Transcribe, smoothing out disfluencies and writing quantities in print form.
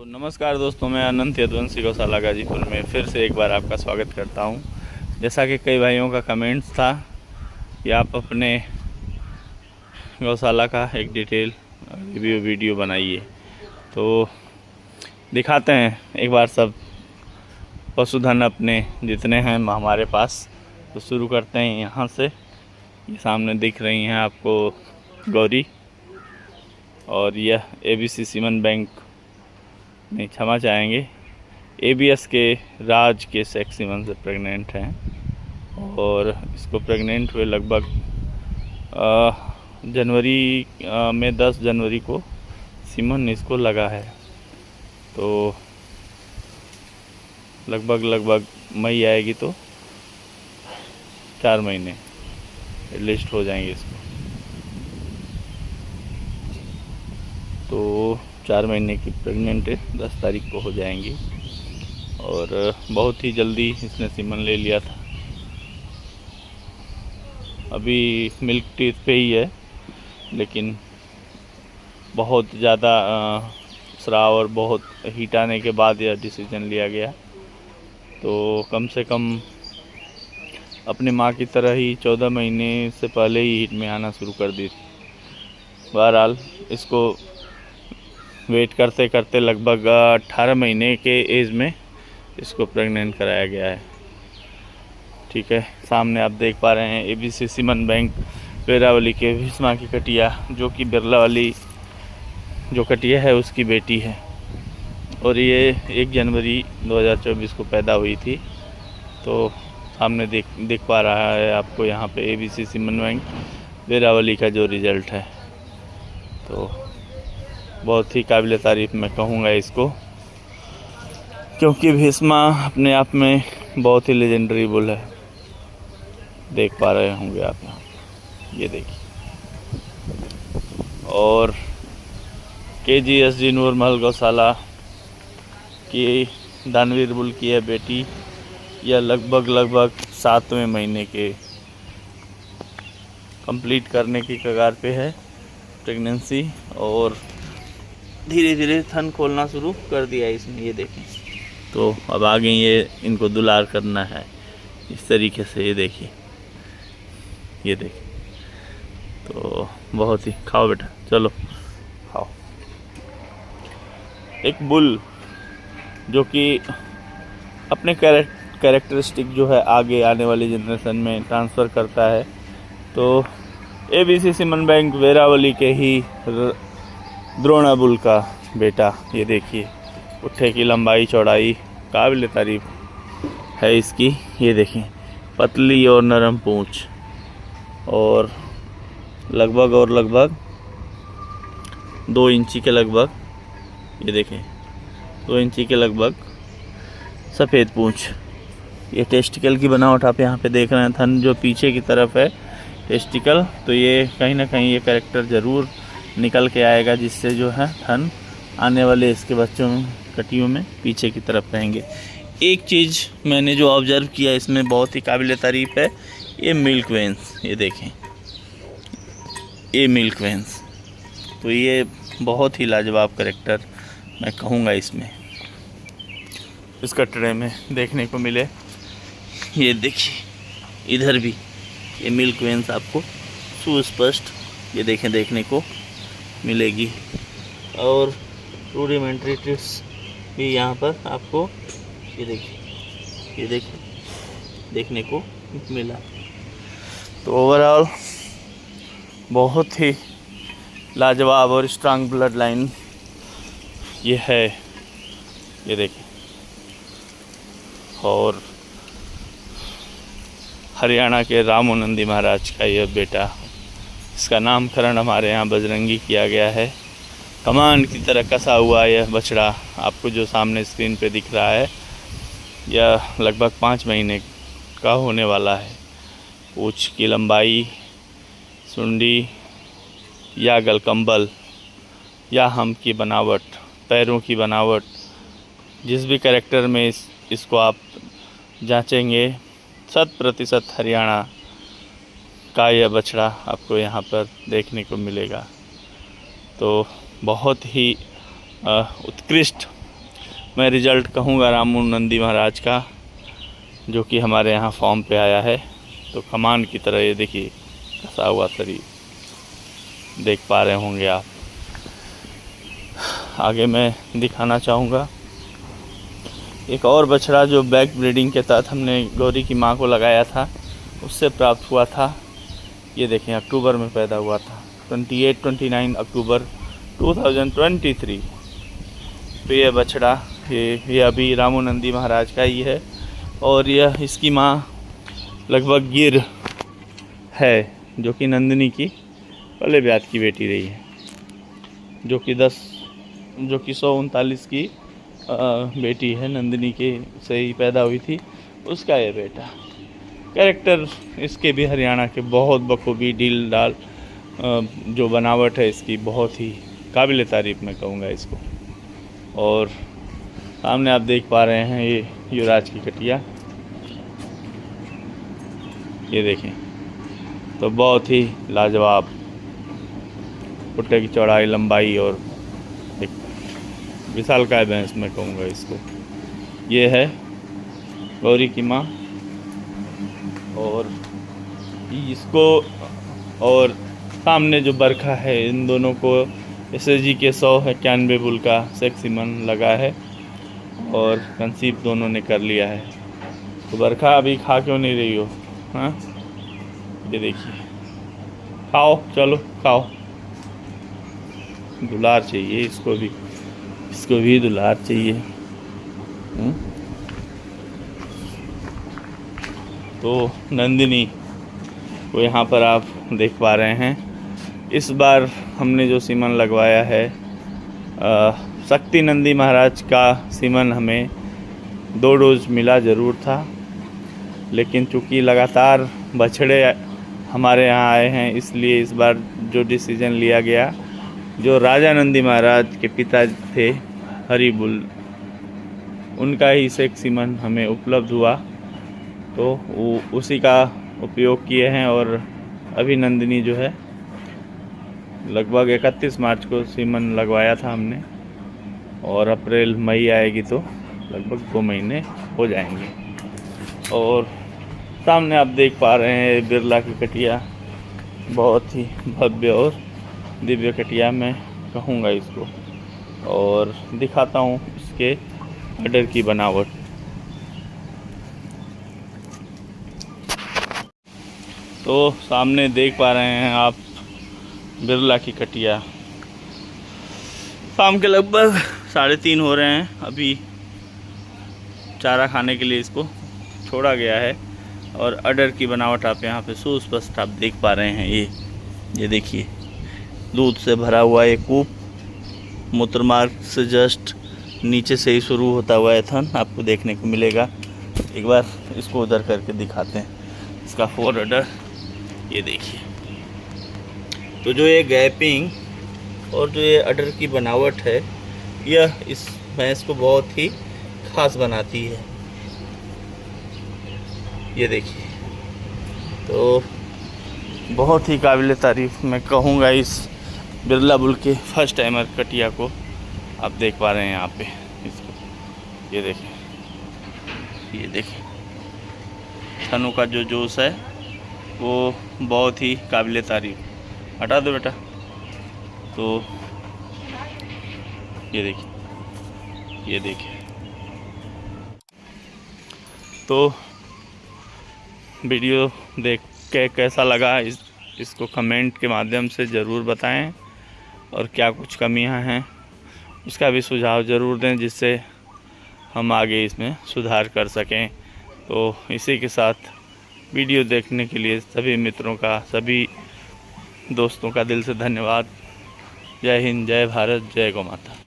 नमस्कार दोस्तों, मैं अनंत यदुवंशी गौशाला गाजीपुर में फिर से एक बार आपका स्वागत करता हूं। जैसा कि कई भाइयों का कमेंट्स था कि आप अपने गौशाला का एक डिटेल रिव्यू वीडियो बनाइए, तो दिखाते हैं एक बार सब पशुधन अपने जितने हैं हमारे पास। तो शुरू करते हैं यहाँ से। ये सामने दिख रही हैं आपको गौरी, और यह ABC सीमन बैंक नहीं, क्षमा चाहेंगे, ABS के राज के सेक्सीमन से प्रेग्नेंट हैं। और इसको प्रेग्नेंट हुए लगभग जनवरी में 10 जनवरी को सीमन इसको लगा है। तो लगभग मई आएगी तो 4 महीने एटलीस्ट हो जाएंगे इसको। तो 4 महीने की प्रेग्नेंट है, 10 तारीख को हो जाएंगी। और बहुत ही जल्दी इसने सीमन ले लिया था। अभी मिल्क टीथ पे ही है, लेकिन बहुत ज़्यादा स्राव और बहुत हीट आने के बाद यह डिसीजन लिया गया। तो कम से कम अपनी माँ की तरह ही 14 महीने से पहले ही हीट में आना शुरू कर दी थी। बहरहाल इसको वेट करते करते लगभग 18 महीने के एज में इसको प्रेग्नेंट कराया गया है। ठीक है, सामने आप देख पा रहे हैं ABC सीमन बैंक वेरावली के भीष्मा की कटिया, जो कि बिरला वाली जो कटिया है उसकी बेटी है। और ये 1 जनवरी 2024 को पैदा हुई थी। तो सामने दिख पा रहा है आपको यहाँ पे ABC सीमन बैंक वेरावली का जो रिज़ल्ट है। तो बहुत ही काबिल तारीफ़ मैं कहूँगा इसको, क्योंकि भीष्मा अपने आप में बहुत ही लेजेंडरी बुल है। देख पा रहे होंगे आप यहाँ, ये देखिए। और KGSG नूरमहल गौशाला की दानवीर बुल की है बेटी। यह लगभग 7वें महीने के कंप्लीट करने की कगार पे है प्रेगनेंसी, और धीरे धीरे थन खोलना शुरू कर दिया इसने, ये देखें। तो अब आगे ये इनको दुलार करना है इस तरीके से, ये देखिए, ये देखिए। तो बहुत ही, खाओ बेटा, चलो खाओ। एक बुल जो कि अपने कैरेक्टरिस्टिक जो है आगे आने वाली जनरेशन में ट्रांसफ़र करता है। तो ABC सीमन बैंक वेरावली के ही द्रोणा बुल का बेटा, ये देखिए, पुट्ठे की लंबाई चौड़ाई काबिल तारीफ है इसकी। ये देखें, पतली और नरम पूंछ, और लगभग 2 इंची के लगभग, ये देखें, 2 इंची के लगभग सफ़ेद पूंछ। ये टेस्टिकल की बनावट आप यहाँ पे देख रहे हैं, थन जो पीछे की तरफ है टेस्टिकल। तो ये कहीं ना कहीं ये कैरेक्टर ज़रूर निकल के आएगा, जिससे जो है थन आने वाले इसके बच्चों में कटियों में पीछे की तरफ रहेंगे। एक चीज़ मैंने जो ऑब्ज़र्व किया इसमें बहुत ही काबिल तारीफ़ है, ये मिल्क वेंस, ये देखें, ये मिल्क वेंस। तो ये बहुत ही लाजवाब कैरेक्टर मैं कहूँगा इसमें, इसका ट्रे में देखने को मिले। ये देखिए, इधर भी ये मिल्क वेंस आपको सुस्पष्ट ये देखें देखने को मिलेगी। और रूडिमेंट्री टिप्स भी यहाँ पर आपको ये देखिए देखने को मिला। तो ओवरऑल बहुत ही लाजवाब और स्ट्रांग ब्लड लाइन ये है, ये देखिए। और हरियाणा के रामोनंदी महाराज का यह बेटा, इसका नामकरण हमारे यहाँ बजरंगी किया गया है। कमान की तरह कसा हुआ यह बछड़ा आपको जो सामने स्क्रीन पे दिख रहा है, यह लगभग 5 महीने का होने वाला है। पूँछ की लंबाई, सुंडी या गलकम्बल या हम की बनावट, पैरों की बनावट, जिस भी कैरेक्टर में इसको आप जांचेंगे 100% हरियाणा का यह बछड़ा आपको यहाँ पर देखने को मिलेगा। तो बहुत ही उत्कृष्ट मैं रिज़ल्ट कहूँगा रामू नंदी महाराज का, जो कि हमारे यहाँ फॉर्म पे आया है। तो कमान की तरह ये देखिए कसा हुआ शरीर देख पा रहे होंगे आप। आगे मैं दिखाना चाहूँगा एक और बछड़ा जो बैक ब्रीडिंग के तहत हमने गौरी की माँ को लगाया था, उससे प्राप्त हुआ था। ये देखें अक्टूबर में पैदा हुआ था, 29 अक्टूबर 2023। तो ये बछड़ा ये अभी रामू नंदी महाराज का ही है, और यह इसकी माँ लगभग गिर है, जो कि नंदिनी की पहले ब्यात की बेटी रही है, जो कि 139 की बेटी है, नंदिनी के से ही पैदा हुई थी उसका ये बेटा। कैरेक्टर इसके भी हरियाणा के बहुत बखूबी डील डाल जो बनावट है इसकी बहुत ही काबिल तारीफ मैं कहूँगा इसको। और सामने आप देख पा रहे हैं ये युवराज की कटिया, ये देखें तो बहुत ही लाजवाब पुट्टे की चौड़ाई लंबाई और एक विशालकाय भैंस मैं कहूँगा इसको। ये है गौरी की माँ, और इसको और सामने जो बरखा है इन दोनों को SSG के 191 बुल का सेक्स सीमन लगा है और कंसीव दोनों ने कर लिया है। तो बरखा अभी खा क्यों नहीं रही हो? हाँ ये देखिए, खाओ, चलो खाओ। दुलार चाहिए इसको भी दुलार चाहिए। तो नंदिनी को यहाँ पर आप देख पा रहे हैं। इस बार हमने जो सीमन लगवाया है शक्ति नंदी महाराज का सीमन हमें 2 डोज मिला ज़रूर था, लेकिन चूँकि लगातार बछड़े हमारे यहाँ आए हैं, इसलिए इस बार जो डिसीजन लिया गया, जो राजा नंदी महाराज के पिता थे हरि बुल, उनका ही सेक्स सीमन हमें उपलब्ध हुआ, तो उसी का उपयोग किए हैं। और अभी नंदिनी जो है लगभग 31 मार्च को सीमन लगवाया था हमने, और अप्रैल मई आएगी तो लगभग 2 महीने हो जाएंगे। और सामने आप देख पा रहे हैं बिरला की कटिया, बहुत ही भव्य और दिव्य कटिया मैं कहूँगा इसको। और दिखाता हूँ इसके अडर की बनावट। तो सामने देख पा रहे हैं आप बिरला की कटिया। शाम के लगभग 3:30 हो रहे हैं। अभी चारा खाने के लिए इसको छोड़ा गया है, और अडर की बनावट आप यहाँ पे सुस्पष्ट आप देख पा रहे हैं। ये देखिए दूध से भरा हुआ एक कूप, मूत्रमार्ग से जस्ट नीचे से ही शुरू होता हुआ है थन आपको देखने को मिलेगा। एक बार इसको उधर करके दिखाते हैं इसका 4 अडर, ये देखिए। तो जो ये गैपिंग और जो ये अडर की बनावट है, यह इस भैंस को बहुत ही खास बनाती है। ये देखिए, तो बहुत ही काबिल तारीफ मैं कहूँगा इस बिरला बुल के फर्स्ट टाइमर कटिया को। आप देख पा रहे हैं यहाँ पे इसको, ये देखें थनों का जो जोश है वो बहुत ही काबिल तारीफ। हटा दो बेटा। तो ये देखिए तो वीडियो देख के कैसा लगा इसको कमेंट के माध्यम से ज़रूर बताएं, और क्या कुछ कमियां हैं उसका भी सुझाव ज़रूर दें, जिससे हम आगे इसमें सुधार कर सकें। तो इसी के साथ वीडियो देखने के लिए सभी मित्रों का, सभी दोस्तों का दिल से धन्यवाद। जय हिंद, जय भारत, जय गौ माता।